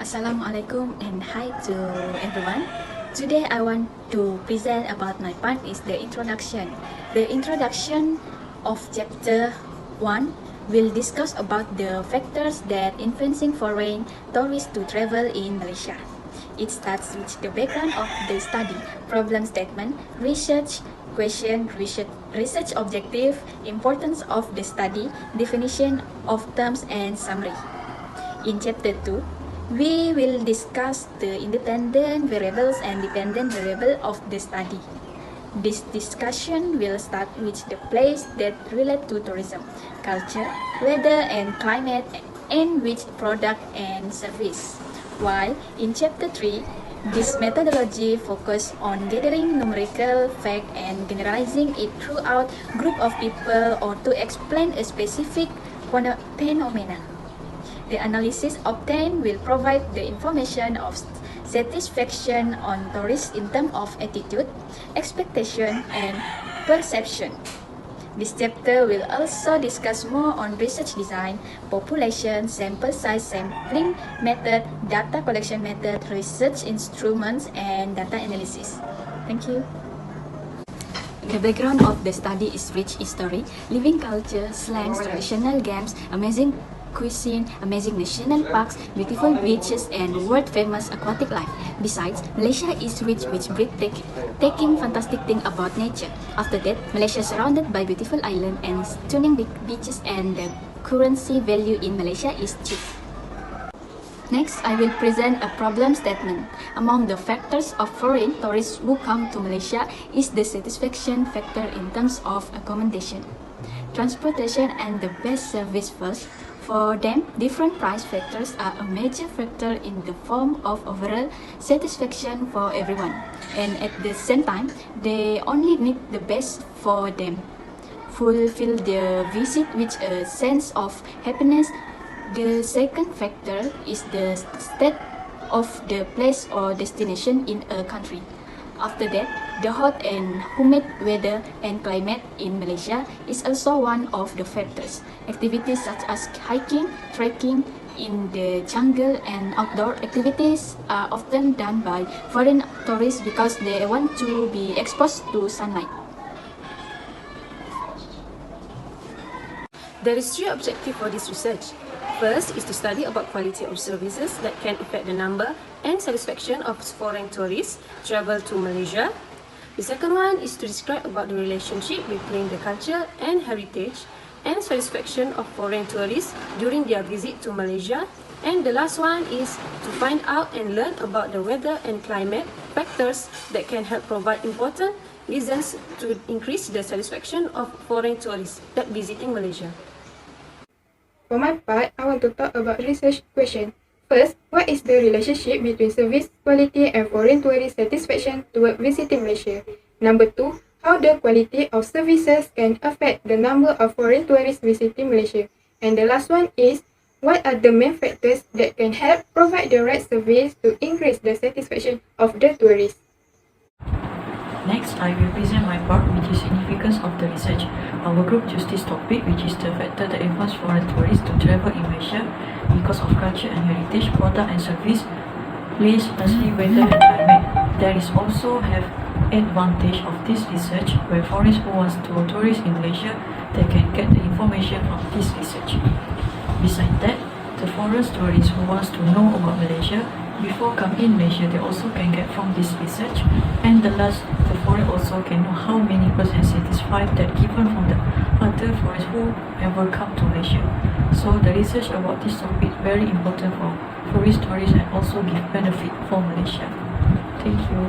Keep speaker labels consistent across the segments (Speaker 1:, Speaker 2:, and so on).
Speaker 1: Assalamualaikum and hi to everyone. Today I want to present about my part is the introduction. The introduction of chapter 1 will discuss about the factors that influencing foreign tourists to travel in Malaysia. It starts with the background of the study, problem statement, research question, research objective, importance of the study, definition of terms and summary. In chapter 2, we will discuss the independent variables and dependent variable of the study. This discussion will start with the place that relate to tourism, culture, weather and climate, and which product and service. While in chapter 3, this methodology focus on gathering numerical fact and generalizing it throughout group of people or to explain a specific phenomena. The analysis obtained will provide the information of satisfaction on tourists in terms of attitude, expectation, and perception. This chapter will also discuss more on research design, population, sample size sampling method, data collection method, research instruments, and data analysis. Thank you. The background of the study is rich history, living culture, slangs, traditional games, amazing cuisine, amazing national parks, beautiful beaches, and world-famous aquatic life. Besides, Malaysia is rich with breathtaking, fantastic thing about nature. After that, Malaysia is surrounded by beautiful islands and stunning beaches, and the currency value in Malaysia is cheap. Next, I will present a problem statement. Among the factors of foreign tourists who come to Malaysia is the satisfaction factor in terms of accommodation, transportation, and the best service first. For them, different price factors are a major factor in the form of overall satisfaction for everyone. And at the same time, they only need the best for them. Fulfill their visit with a sense of happiness. The second factor is the state of the place or destination in a country. After that, the hot and humid weather and climate in Malaysia is also one of the factors. Activities such as hiking, trekking in the jungle, and outdoor activities are often done by foreign tourists because they want to be exposed to sunlight.
Speaker 2: There is three objectives for this research. First is to study about quality of services that can affect the number and satisfaction of foreign tourists travel to Malaysia. The second one is to describe about the relationship between the culture and heritage and satisfaction of foreign tourists during their visit to Malaysia. And the last one is to find out and learn about the weather and climate factors that can help provide important reasons to increase the satisfaction of foreign tourists that visiting Malaysia.
Speaker 3: For my part, I want to talk about research question. First, what is the relationship between service quality and foreign tourist satisfaction toward visiting Malaysia? Number 2, how the quality of services can affect the number of foreign tourists visiting Malaysia? And the last one is, what are the main factors that can help provide the right service to increase the satisfaction of the tourists?
Speaker 4: Next, I will present my part, which is significance of the research. Our group chose this topic, which is the factor that influence foreign tourists to travel in Malaysia because of culture and heritage, product and service, place, mostly weather and climate. There is also have advantage of this research where foreigners who want to tourist in Malaysia, they can get the information from this research. Besides that, the foreign tourists who wants to know about Malaysia before coming in Malaysia, they also can get from this research. And the last, the foreign also can know how many percent satisfied that given from the other foreigners who ever come to Malaysia. So the research about this topic is very important for tourists and also give benefit for Malaysia. Thank you.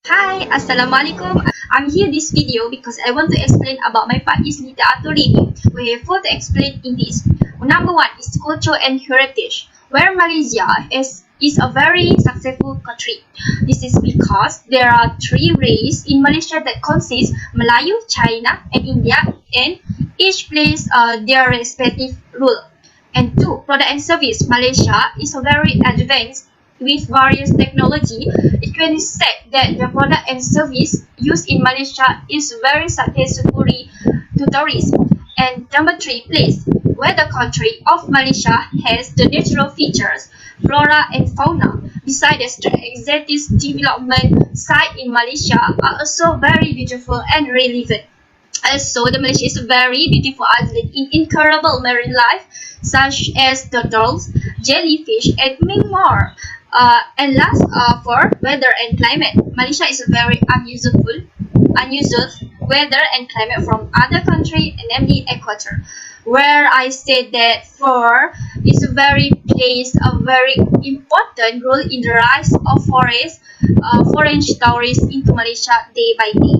Speaker 5: Hi, Assalamualaikum. I'm here this video because I want to explain about my part is literature reading. We have four to explain in this. Number 1 is culture and heritage, where Malaysia is a very successful country. This is because there are three races in Malaysia that consist Melayu, China, and India, and each plays their respective role. And 2, product and service. Malaysia is a very advanced with various technology. It can be said that the product and service used in Malaysia is very satisfactory to tourists. And number 3, place, where the country of Malaysia has the natural features flora and fauna. Besides, the executive development site in Malaysia are also very beautiful and relevant. Also, the Malaysia is a very beautiful island in incredible marine life, such as turtles, jellyfish, and many more. And last, for weather and climate, Malaysia is a very unusual weather and climate from other country, namely Equator, where I said that for is a very plays a very important role in the rise of foreign tourists into Malaysia day by day.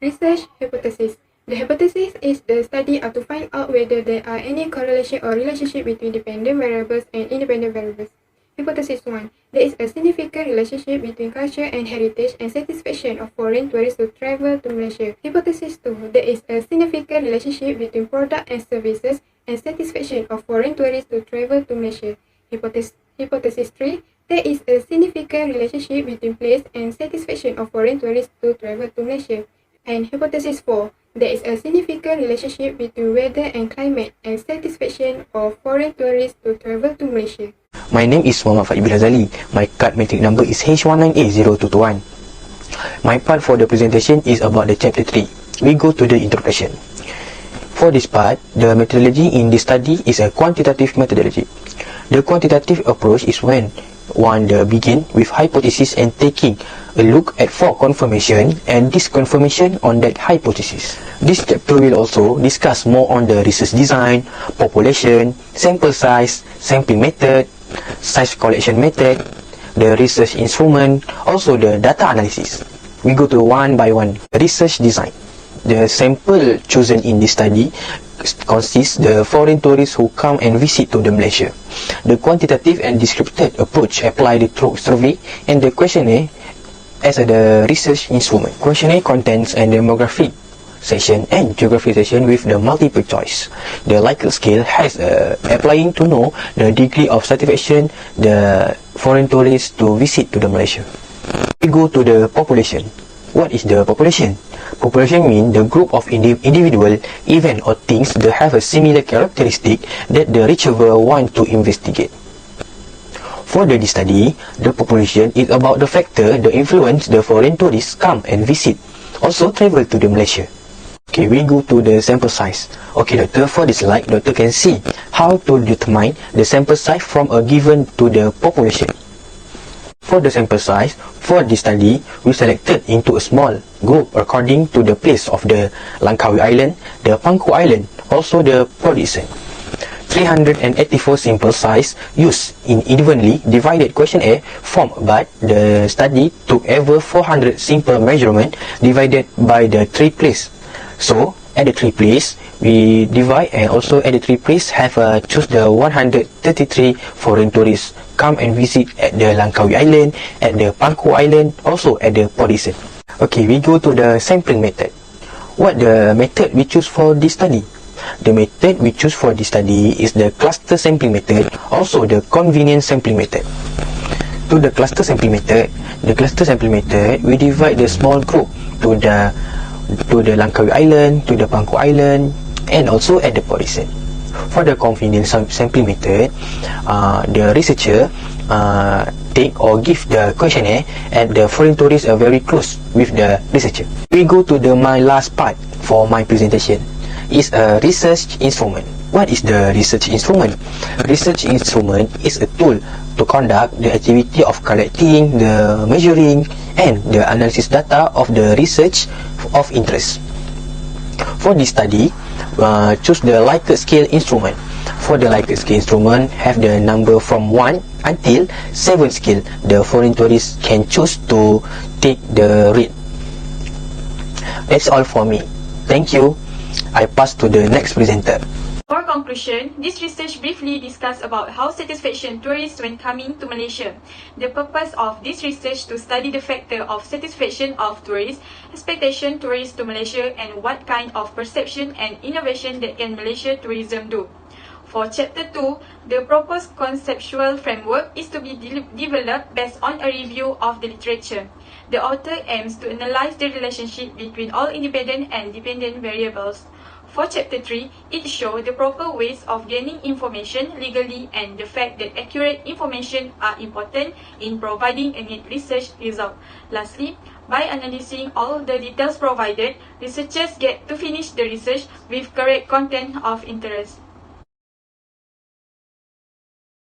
Speaker 3: Research hypothesis. The hypothesis is the study to find out whether there are any correlation or relationship between dependent variables and independent variables. Hypothesis 1. There is a significant relationship between culture and heritage and satisfaction of foreign tourists who travel to Malaysia. Hypothesis 2. There is a significant relationship between product and services and satisfaction of foreign tourists who travel to Malaysia. Hypothesis 3. There is a significant relationship between place and satisfaction of foreign tourists to travel to Malaysia. And hypothesis 4. There is a significant relationship between weather and climate and satisfaction of foreign tourists to travel to Malaysia.
Speaker 6: My name is Muhammad Faiz bin Razali. My card metric number is H1980221. My part for the presentation is about the chapter 3. We go to the introduction. For this part, the methodology in this study is a quantitative methodology. The quantitative approach is when one begin with hypothesis and taking a look at for confirmation and disconfirmation on that hypothesis. This chapter will also discuss more on the research design, population, sample size, sampling method, size collection method, the research instrument, also the data analysis. We go to one by one. Research design. The sample chosen in this study consists the foreign tourists who come and visit to the Malaysia. The quantitative and descriptive approach applied through survey and the questionnaire as the research instrument. Questionnaire contains a demographic section and geography section with the multiple choice. The Likert scale has applying to know the degree of satisfaction the foreign tourists to visit to the Malaysia. We go to the population. What is the population? Population means the group of individual, event or things that have a similar characteristic that the researcher want to investigate. For the study, the population is about the factor that influence the foreign tourists come and visit, also travel to the Malaysia. Okay, we go to the sample size. Okay, doctor, for this slide, doctor can see how to determine the sample size from a given to the population. For the sample size, for this study, we selected into a small group according to the place of the Langkawi Island, the Pangku Island, also the Prodison. 384 sample size used in evenly divided questionnaire form, but the study took ever 400 simple measurement divided by the 3 place. So, at the 3 place, we divide and also at the 3 place have choose the 133 foreign tourists come and visit at the Langkawi Island, at the Pangku Island, also at the Prodison. Okay, we go to the sampling method. What the method we choose for this study? The method we choose for this study is the cluster sampling method, also the convenience sampling method. To the cluster sampling method, we divide the small group to the Langkawi Island, to the Pangku Island, and also at the Prodison. For the convenience sampling method, the researcher take or give the questionnaire and the foreign tourists are very close with the researcher. We go to my last part for my presentation. Is a research instrument. What is the research instrument? Research instrument is a tool to conduct the activity of collecting, the measuring, and the analysis data of the research of interest. For this study, choose the Likert scale instrument. For the Likert scale instrument, have the number from 1 until 7 scale. The foreign tourists can choose to take the rate. That's all for me. Thank you. I pass to the next presenter.
Speaker 7: For conclusion, this research briefly discussed about how satisfaction tourists when coming to Malaysia. The purpose of this research to study the factor of satisfaction of tourists, expectation tourists to Malaysia, and what kind of perception and innovation that can Malaysia tourism do. For Chapter 2, the proposed conceptual framework is to be developed based on a review of the literature. The author aims to analyze the relationship between all independent and dependent variables. For Chapter 3, it shows the proper ways of gaining information legally and the fact that accurate information are important in providing a neat research result. Lastly, by analyzing all the details provided, researchers get to finish the research with correct content of interest.